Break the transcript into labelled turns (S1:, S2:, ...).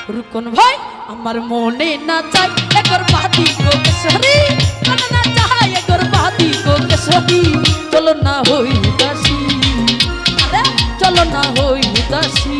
S1: রুকন ভাই আমার মনে না চাই একর বাদি গো কেশরী মনে না চাই একর বাদি গো কেশরী চলো না হই দাসী আরে চলো না হই দাসী